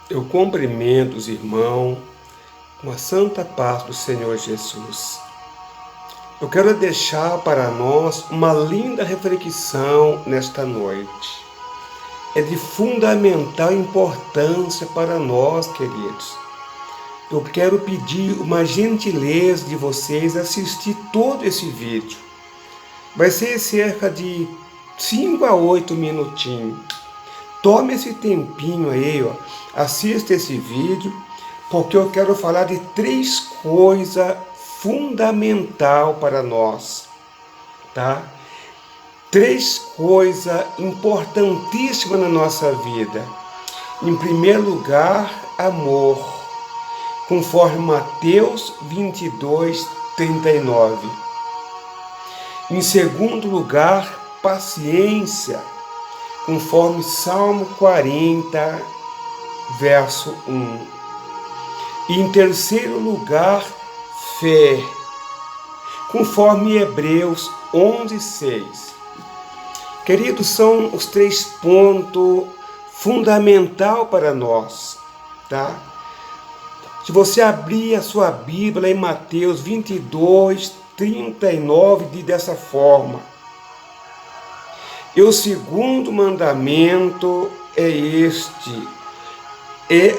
Eu cumprimento os irmãos com a santa paz do Senhor Jesus. Eu quero deixar para nós uma linda reflexão nesta noite. É de fundamental importância para nós, queridos. Eu quero pedir uma gentileza de vocês assistir todo esse vídeo. Vai ser cerca de 5 a 8 minutinhos. Tome esse tempinho aí, ó, assista esse vídeo, porque eu quero falar de 3 coisas fundamental para nós, tá? 3 coisas importantíssimas na nossa vida. Em primeiro lugar, amor, conforme Mateus 22:39. Em segundo lugar, paciência, conforme Salmo 40, verso 1. E em terceiro lugar, fé, conforme Hebreus 11:6. Queridos, são os 3 pontos fundamentais para nós, tá? Se você abrir a sua Bíblia em Mateus 22:39, diz dessa forma: e o segundo mandamento é este: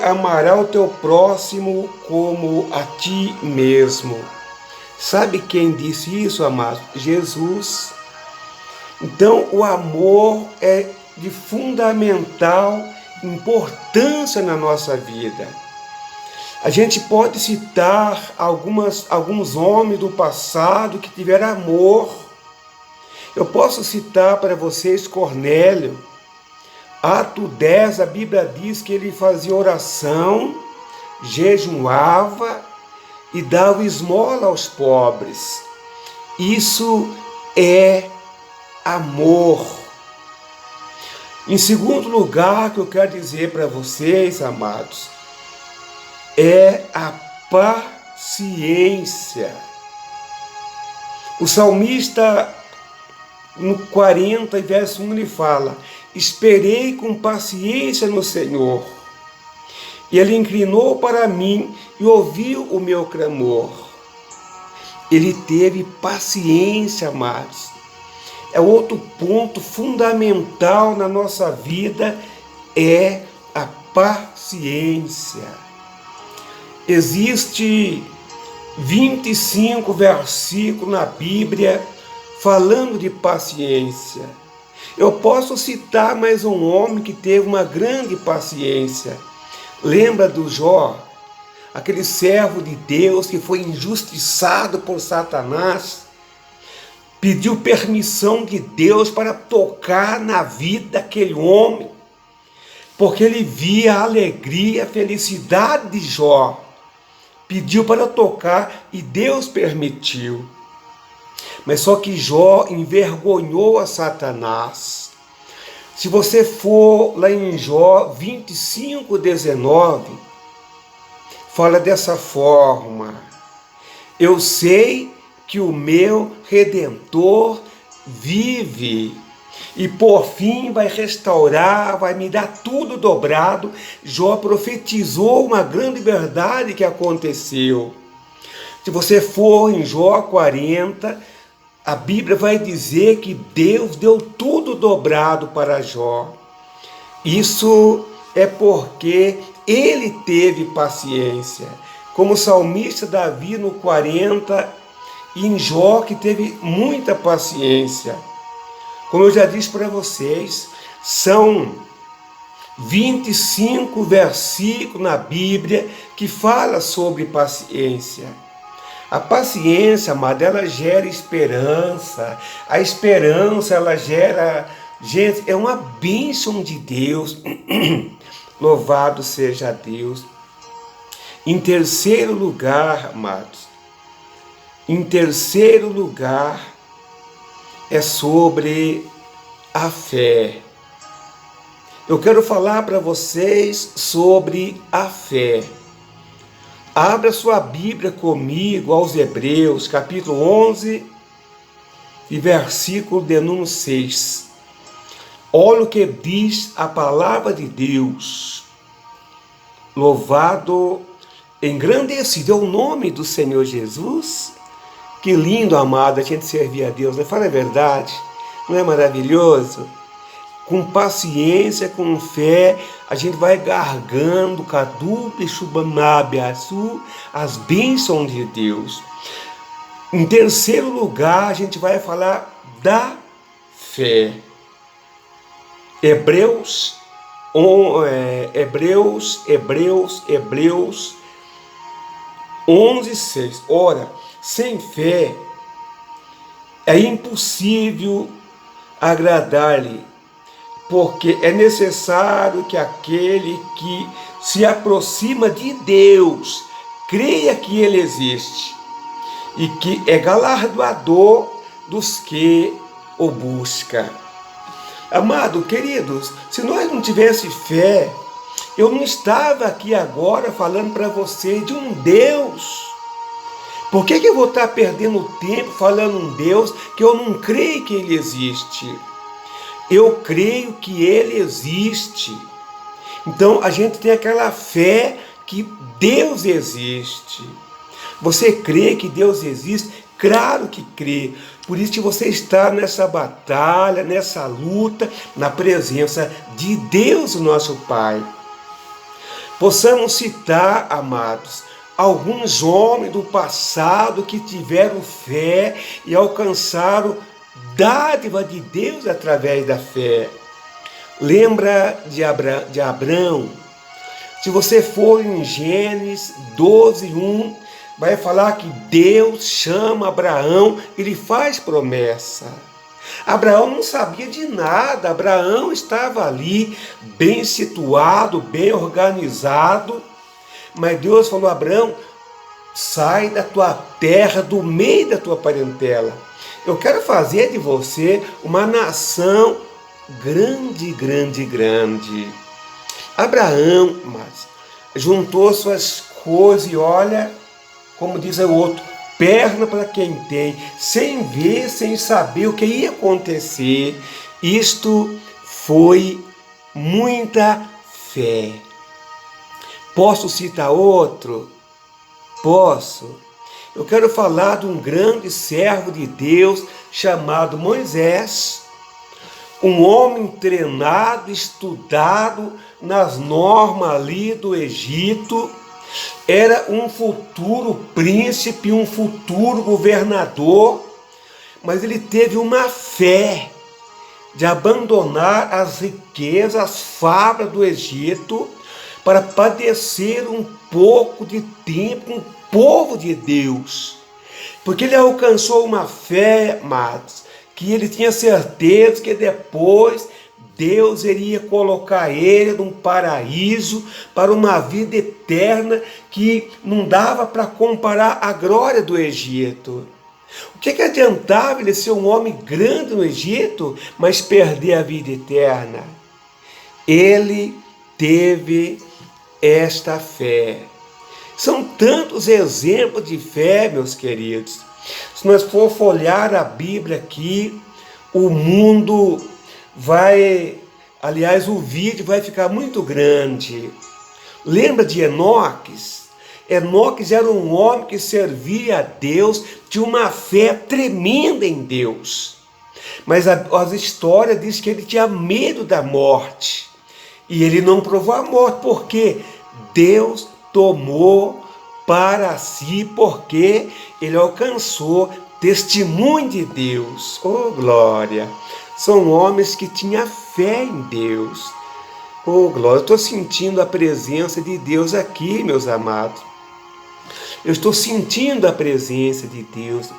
amarás o teu próximo como a ti mesmo. Sabe quem disse isso, amados? Jesus. Então, o amor é de fundamental importância na nossa vida. A gente pode citar alguns homens do passado que tiveram amor. Eu posso citar para vocês Cornélio. Ato 10, a Bíblia diz que ele fazia oração, jejuava e dava esmola aos pobres. Isso é amor. Em segundo lugar, que eu quero dizer para vocês, amados, é a paciência. O salmista, no 40, verso 1, ele fala: esperei com paciência no Senhor, e ele inclinou para mim e ouviu o meu clamor. Ele teve paciência, amados. É outro ponto fundamental na nossa vida, é a paciência. Existe 25 versículos na Bíblia falando de paciência. Eu posso citar mais um homem que teve uma grande paciência. Lembra do Jó? Aquele servo de Deus que foi injustiçado por Satanás. Pediu permissão de Deus para tocar na vida daquele homem, porque ele via a alegria, a felicidade de Jó. Pediu para tocar e Deus permitiu. Mas só que Jó envergonhou a Satanás. Se você for lá em Jó 25:19, fala dessa forma: eu sei que o meu Redentor vive, e por fim vai restaurar, vai me dar tudo dobrado. Jó profetizou uma grande verdade que aconteceu. Se você for em Jó 40, a Bíblia vai dizer que Deus deu tudo dobrado para Jó. Isso é porque ele teve paciência. Como o salmista Davi no 40, e em Jó, que teve muita paciência. Como eu já disse para vocês, são 25 versículos na Bíblia que fala sobre paciência. A paciência, amada, ela gera esperança. A esperança, ela gera... Gente, é uma bênção de Deus. Louvado seja Deus. Em terceiro lugar, amados, em terceiro lugar, é sobre a fé. Eu quero falar para vocês sobre a fé. Abra sua Bíblia comigo aos Hebreus, capítulo 11, e versículo de número 6. Olha o que diz a palavra de Deus. Louvado, engrandecido é o nome do Senhor Jesus. Que lindo, amado, a gente servir a Deus, né? Fala a verdade, não é maravilhoso? Com paciência, com fé, a gente vai gargando as bênçãos de Deus. Em terceiro lugar, a gente vai falar da fé. Hebreus 11:6. Ora, sem fé é impossível agradar-lhe, porque é necessário que aquele que se aproxima de Deus creia que Ele existe e que é galardoador dos que o buscam. Amado, queridos, se nós não tivéssemos fé, eu não estava aqui agora falando para você de um Deus. Por que eu vou estar perdendo tempo falando um Deus que eu não creio que Ele existe? Eu creio que Ele existe. Então a gente tem aquela fé que Deus existe. Você crê que Deus existe? Claro que crê. Por isso que você está nessa batalha, nessa luta, na presença de Deus, nosso Pai. Possamos citar, amados, alguns homens do passado que tiveram fé e alcançaram dádiva de Deus através da fé. Lembra de Abraão? Se você for em Gênesis 12:1, vai falar que Deus chama Abraão e lhe faz promessa. Abraão não sabia de nada, Abraão estava ali bem situado, bem organizado, mas Deus falou: Abraão, sai da tua terra, do meio da tua parentela. Eu quero fazer de você uma nação grande, grande, grande. Abraão, mas juntou suas coisas e olha, como diz o outro, perna para quem tem, sem ver, sem saber o que ia acontecer. Isto foi muita fé. Posso citar outro? Posso. Eu quero falar de um grande servo de Deus chamado Moisés, um homem treinado, estudado nas normas ali do Egito. Era um futuro príncipe, um futuro governador, mas ele teve uma fé de abandonar as riquezas, as fábricas do Egito, para padecer um pouco de tempo com o povo de Deus. Porque ele alcançou uma fé, amados, que ele tinha certeza que depois Deus iria colocar ele num paraíso para uma vida eterna que não dava para comparar a glória do Egito. O que adiantava ele ser um homem grande no Egito, mas perder a vida eterna? Ele teve esta fé. São tantos exemplos de fé, meus queridos. Se nós for folhear a Bíblia aqui, o mundo o vídeo vai ficar muito grande. Lembra de Enoques? Enoques era um homem que servia a Deus, tinha uma fé tremenda em Deus. Mas as histórias dizem que ele tinha medo da morte. E ele não provou a morte, porque Deus tomou para si, porque ele alcançou testemunho de Deus. Oh, glória! São homens que tinham fé em Deus. Oh, glória! Eu estou sentindo a presença de Deus aqui, meus amados. Eu estou sentindo a presença de Deus.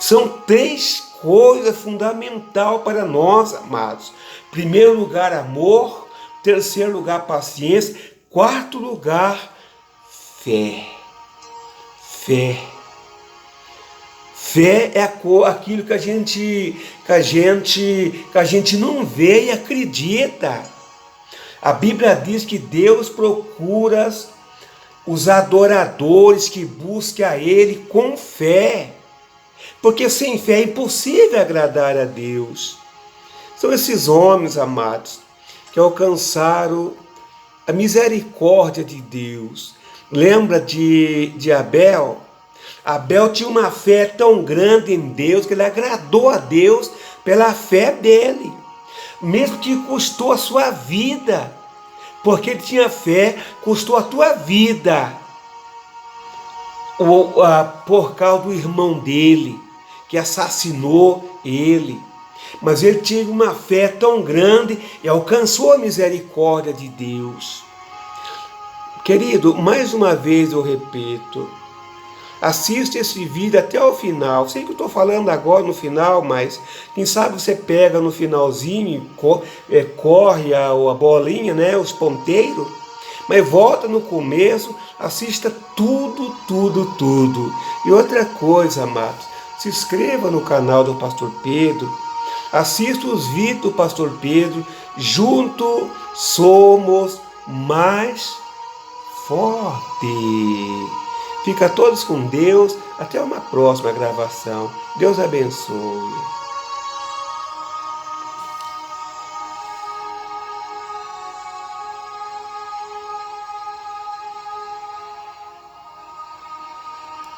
São três coisas fundamentais para nós, amados. Primeiro lugar, amor. Terceiro lugar, paciência. Quarto lugar, fé. Fé. Fé é aquilo que a gente não vê e acredita. A Bíblia diz que Deus procura os adoradores que busquem a Ele com fé. Porque sem fé é impossível agradar a Deus. São esses homens, amados, que alcançaram a misericórdia de Deus. Lembra de Abel? Abel tinha uma fé tão grande em Deus que ele agradou a Deus pela fé dele, mesmo que custou a sua vida, porque ele tinha fé, custou a tua vida, por causa do irmão dele, que assassinou ele. Mas ele teve uma fé tão grande e alcançou a misericórdia de Deus. Querido, mais uma vez eu repito, assiste esse vídeo até o final. Sei que eu estou falando agora no final, mas quem sabe você pega no finalzinho e corre a bolinha, né, os ponteiros, mas volta no começo, assista tudo, tudo, tudo. E outra coisa, amados, se inscreva no canal do Pastor Pedro, assista os vídeos do Pastor Pedro, juntos somos mais forte. Fica todos com Deus. Até uma próxima gravação. Deus abençoe.